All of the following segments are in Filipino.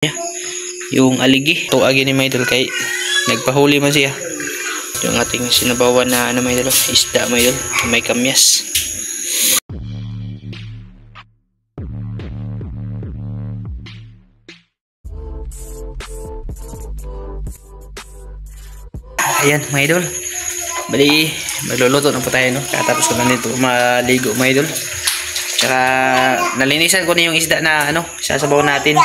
yung aligi tuagi ni mga idol kay nagpahuli man siya yung ating sinabawan na ano mga idol, isda mga idol, may kamyas. Ayan mga idol, bali magluluto na po tayo, no? Katapos ko na nito maligo mga idol, tsaka nalinisan ko na yung isda na ano sasabaw natin.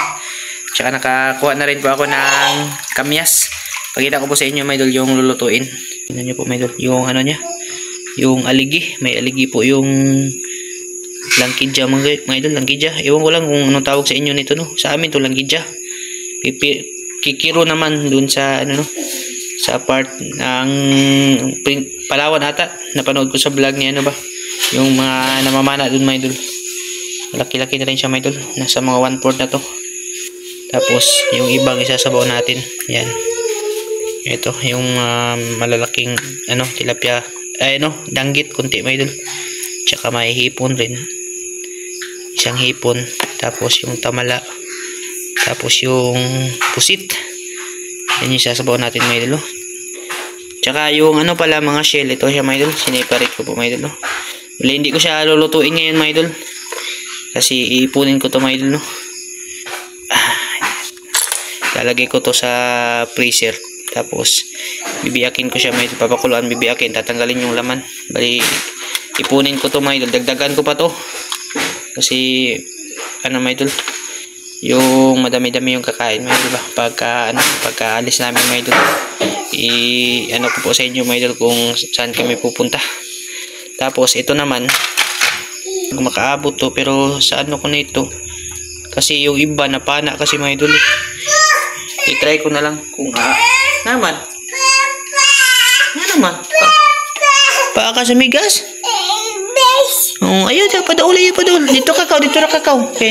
Tsaka nakakuha na rin po ako ng kamyas. Pakita ko po sa inyo mga idol yung lulutuin. Tingnan niyo po mga idol yung ano niya, yung aligi. May aligi po yung langkidya mga idol, langkidya. Ewan ko lang kung anong tawag sa inyo nito, no. Sa amin to langkidya. Kikiro naman dun sa ano, no, sa part ng Palawan ata. Napanood ko sa vlog niya, ano ba, yung mga namamana dun mga idol. Malaki-laki na rin siya mga idol. Nasa mga 1/4 na to. Tapos yung ibang isasabaw natin, yan. Ito yung malalaking ano tilapia, ay no, danggit kunti mga idol. Tsaka may hipon rin, isang hipon. Tapos yung tamala, tapos yung pusit, yan yung isasabaw natin mga idol. Tsaka yung ano pala mga shell, ito siya mga idol, sineparate ko po mga idol. Wala, hindi ko siya lulutuin ngayon mga idol kasi iipunin ko to mga idol, no. Lalagay ko to sa freezer. Tapos bibiyakin ko siya, may papakuluan, bibiyakin, tatanggalin yung laman. Bali ipunin ko to mga idol, dagdagan ko pa to. Kasi ano mga idol, yung madami-dami yung kakain mga idol ba? Pagka alis namin mga idol, ano ko po sa inyo mga idol kung saan kami pupunta. Tapos ito naman makaabot to, pero sa ano ko na ito, kasi yung iba napana kasi mga idol. I-try ko na lang kung naman. Naman. Paaka sa migas? Oh, ayun, padaul. Dito kakao. Okay.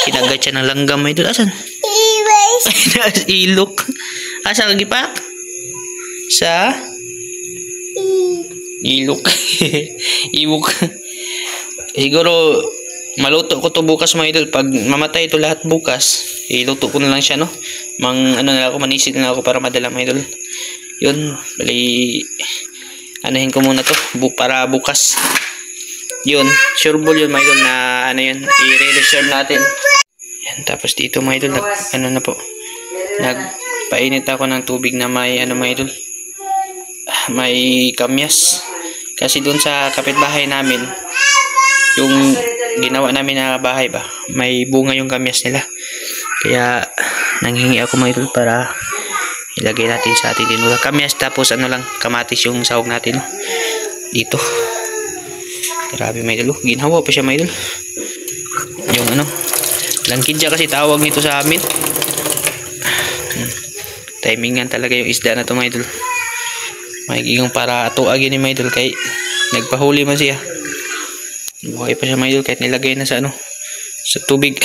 Kinagat siya ng langgam ito. Asan? Ilok. Asa kagipak? Sa? Ilok. Iwok. Siguro maluto ko to bukas mga idol. Pag mamatay ito lahat bukas, iluto ko na lang siya, no. Ano na ako, manisid na ako para madala mga idol. Yun, bali anahin ko muna to para bukas. Yun, sureball yun mga idol na ano yun, i-reserve natin. Yan, tapos dito mga idol, ano na po, nagpainit ako ng tubig na may ano mga idol, may kamyas. Kasi dun sa kapitbahay namin, yung ginawa namin na bahay ba, may bunga yung kamyas nila. Kaya nanghingi ako mga idol para ilagay natin sa ating tinula. Kamyas, tapos ano lang, kamatis yung sahog natin, no? Dito. Grabe mga idol, ginawa pa siya mga idol. Yung ano, langkidya kasi tawag nito sa amin. Timingan talaga yung isda na to mga idol. Magiging para tuagin ni mga idol kay nagpahuli man siya. Buhay pa siya mga idol kahit nilagay na sa ano, sa tubig.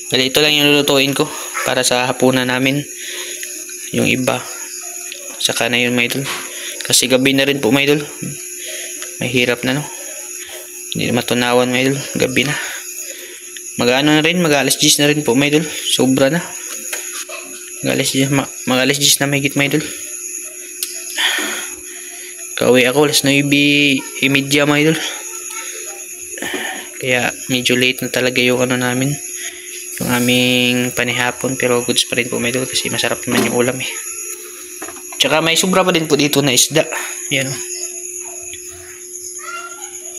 Bali, ito lang yung lulutuin ko para sa hapunan namin. Yung iba saka na yun mga idol, kasi gabi na rin po mga idol. Mahirap na, no, hindi na matunawan mga idol, gabi na. Mag-ano na rin, mag-alas 10 na rin po mga idol. Sobra na, mag-alas 10 na may higit mga idol. Kauwi ako alas 9:30 mga idol. Kaya medyo late na talaga yung ano namin, yung aming panihapon. Pero goods pa rin po mga idol kasi masarap naman yung ulam eh. Tsaka may sobra pa din po dito na isda. Yan o.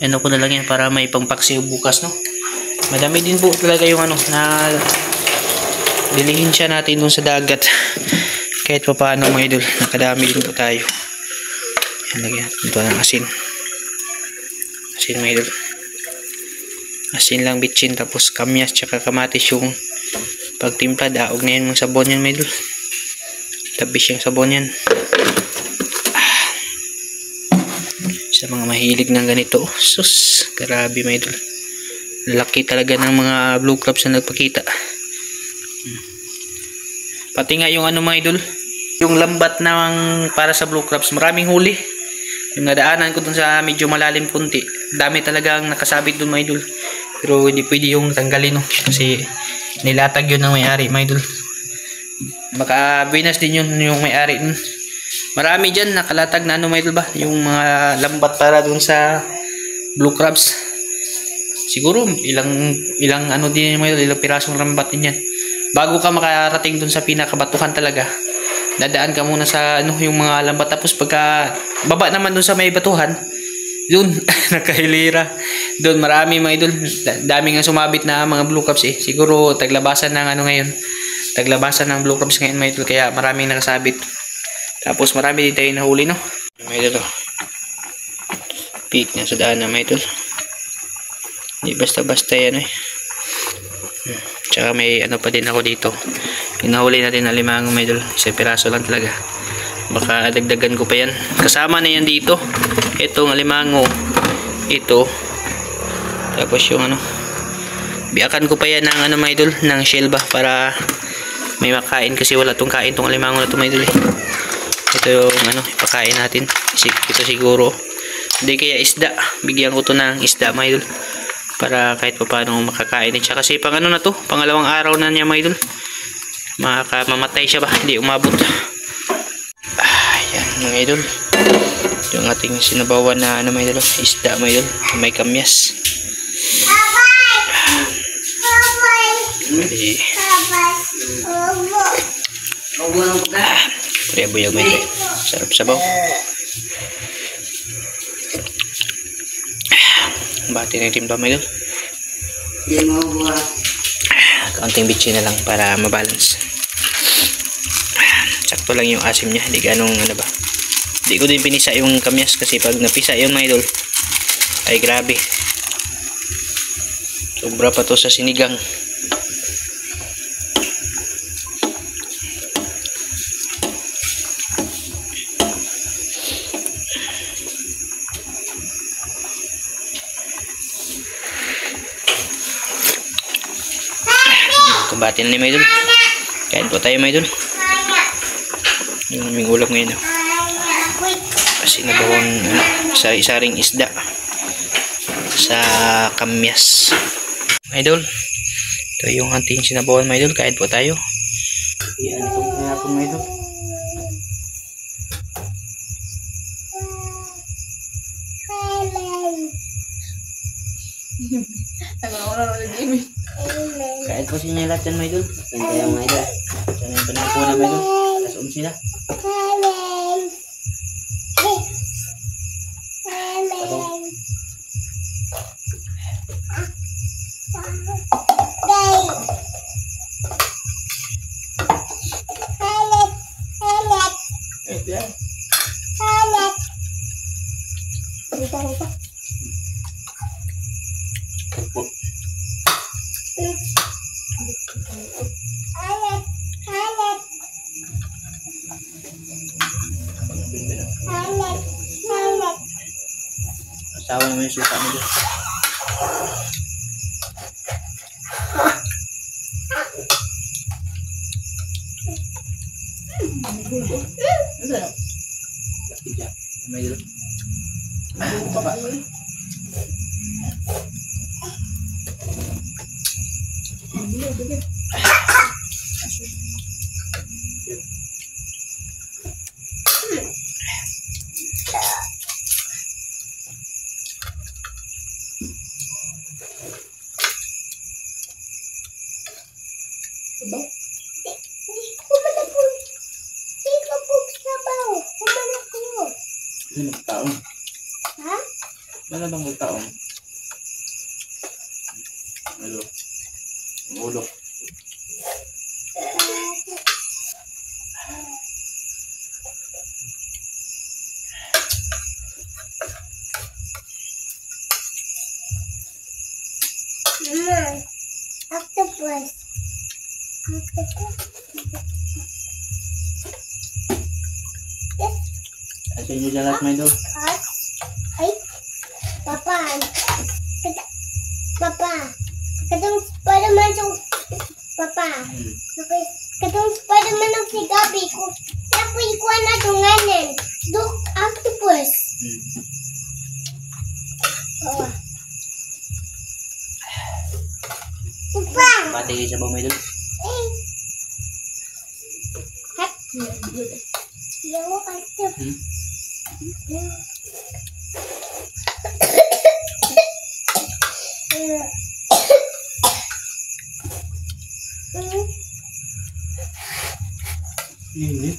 Ano ko na lang yan para may pangpaksiw bukas, no. Madami din po talaga yung ano na dilihin siya natin dun sa dagat. Kahit pa paano mga idol, nakadami din po tayo. Yan, lagyan ito ng asin. Asin mga idol. Asin lang, bitchin, tapos kamyas tsaka kamatis yung pagtimpla. Daog na yun mga sabon yan mga idol. Tabis yung sabon yan. Sa mga mahilig ng ganito, sus, grabe mga idol. Laki talaga ng mga blue crabs na nagpakita. Pati nga yung ano mga idol, yung lambat ng para sa blue crabs, maraming huli. Yung nadaanan ko dun sa medyo malalim punti, dami talagang nakasabit dun mga idol. Pero hindi pwede yung tanggalin, no, kasi Nilatag yun ng may-ari, mga idol. Baka Venus din yun yung may-ari. Marami dyan nakalatag na ano, mga idol ba? Yung mga lambat para dun sa blue crabs. Siguro ilang ano din mga idol, ilang pirasong lambat din yan. Bago ka makarating dun sa pinakabatuhan talaga, dadaan ka muna sa ano, yung mga lambat. Tapos pagka baba naman dun sa may batuhan, doon nakahilira. Doon marami mga idol. Daming nga sumabit na mga blue crabs eh. Siguro taglabasan ng ano ngayon. Taglabasan ng blue crabs ngayon mga idol. Kaya maraming nakasabit. Tapos marami din tayo nahuli, no? Mga idol, oh. Peak na sa daan na mga idol. Hindi basta-basta yan eh. Tsaka may ano pa din ako dito. Pinahuli natin na limango mga idol. Isang piraso lang talaga. Baka dagdagan ko pa yan. Kasama na yan dito. Itong alimango. Ito. Tapos yung ano. Biakan ko pa yan ng ano mga idol. Ng shell ba. Para may makain. Kasi wala tong kain tong alimango na ito mga idol. Ito yung ano. Ipakain natin. Ito siguro. Hindi kaya isda. Bigyan ko to ng isda mga idol. Para kahit pa paano makakain. At kasi pang ano na to. Pangalawang araw na niya mga idol. Mamatay siya ba. Hindi umabot. Ayan mga idol. Yung ating sinabawan na ano mga idol, isda mga idol, may kamyas. Buyag mga idol. Sarap sabaw. Bati na yung timba mga idol. Kaunting bitchin na lang para mabalance. Sakto lang yung asim niya, hindi ganong ano ba. Hindi ko din pinisa yung kamyas kasi pag napisa yun mga idol ay grabe. Sobra pa to sa sinigang. Kumbati na ni mga idol. Kain po tayo mga idol. Yung aming ulam ngayon. Kasi nabawang sari-saring isda sa kamyas. Mga idol, ito yung ating sinabawan mga idol. Kain po tayo. Iyan ito kaya po mga idol. Kain po siya lahat dyan mga idol. Kain tayo mga idol. Diyan yung panagpuna mga idol. Alas sila. Asawa naman yung suka mo dyan. May dito. Baba. Ano magtaong? Ha? Ano bang magtaong? Ano? Ang ulo. Octopus. Asin nyo dyan lahat may doon. Ay, Papa. Papa. Katong Spider-Man yung Papa. Okay. Katong Spider-Man yung si Gabi ko. Tapos ikuha na dunganan. Duk octopus. Oh. Papa. Bati kalahati kayo sabaw mga idol. Hap. Yawa kasi. Ini.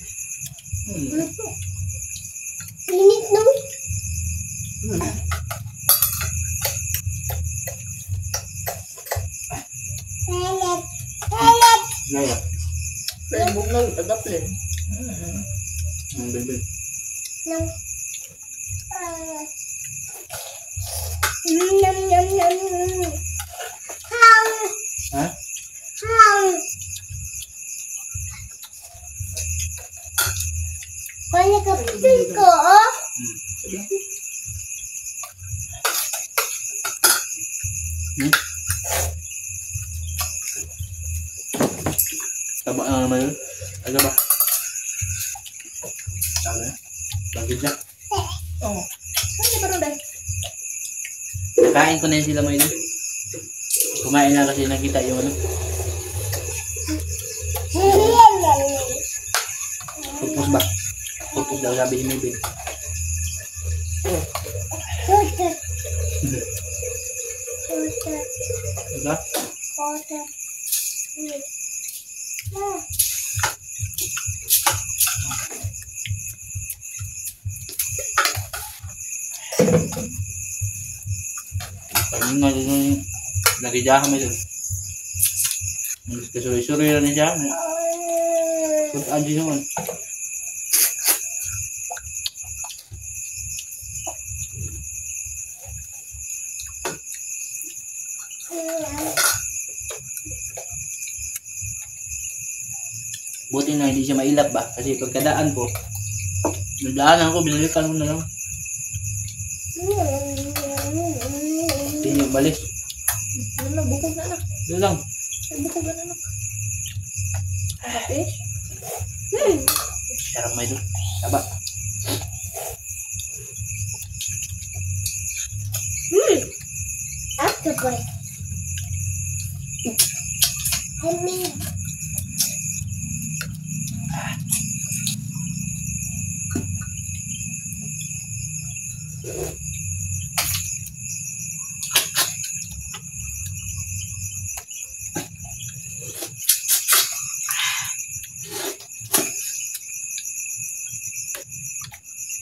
Init no? Pelet. Pelet. Naya. Facebook na tagap din. Bebe. No. Nom nom nom nom. How? Ha? How? Wala ka pipil ko, oh? Taba na naman yun. Ano ba? Sabi. Bakit siya? Oo. Ano ba rin? Kain ko na yun sila mga idol. Kumain na kasi nakita yung ano. Pupus ba? Pupus daw sabi ni Mibin. Water. Water. Diba? Water. Pag nga dun nagijahan mo dun. Kasuri-suri na niya. Kung anji naman. Buti na hindi siya mailap ba? Kasi pagkadaan ko, nadaanan ko, binalikan ko na lang. Hindi niyo balis. Ano, bukog na. Doon lang. Bukog na. Kapis? Sarap may doon. Taba. Octopus. I mean.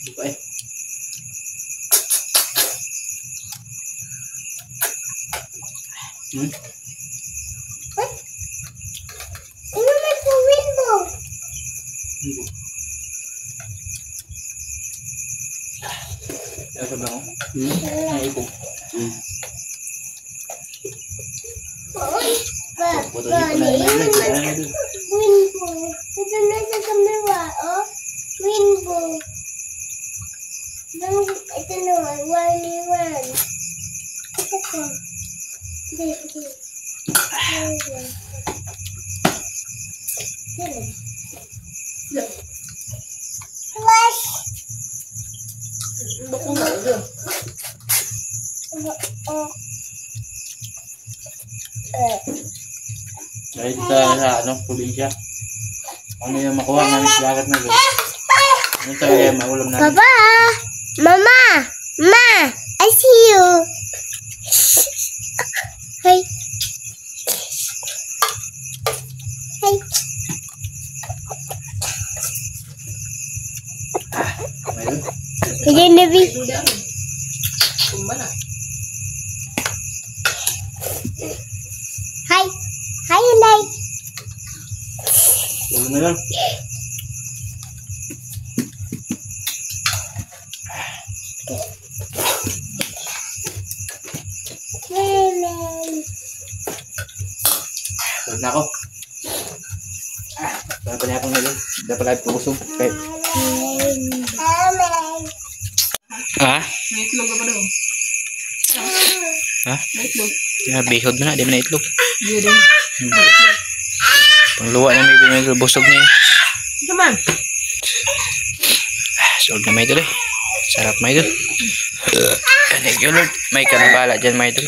Buka eh. What? Ano na sa window? Ibu. Ano sa bang? Ay, ibu. Buto niyo po na yun. Window. Ito na sa kamera, oh. Window. Ito na, one. Ito. Dito. Flash. Bukog na doon. Oh. Dahil sa ano, probinsya. Ano yung makuha namin sa lagat na doon? Ano talaga yung maulam namin? Papa! Mama! Ma! I see you! Hi! Hi! Ayun. Kaya nabi. Ito dyan. Tumba na. Hi! Hi, Eli! Ulo na lang. Tulog na ako. Wala pa niya akong nalong. Hindi pala ito kusog. Okay. Ha? May itlog ka pa doon. Ha? May itlog. Yeah, bihod mo na. Di mo na itlog. Hindi din. May itlog. Pangluwa na may binigay busog niya. Come on. Suog na may idol eh. Sarap may idol. Thank you Lord. May kanabala dyan may idol.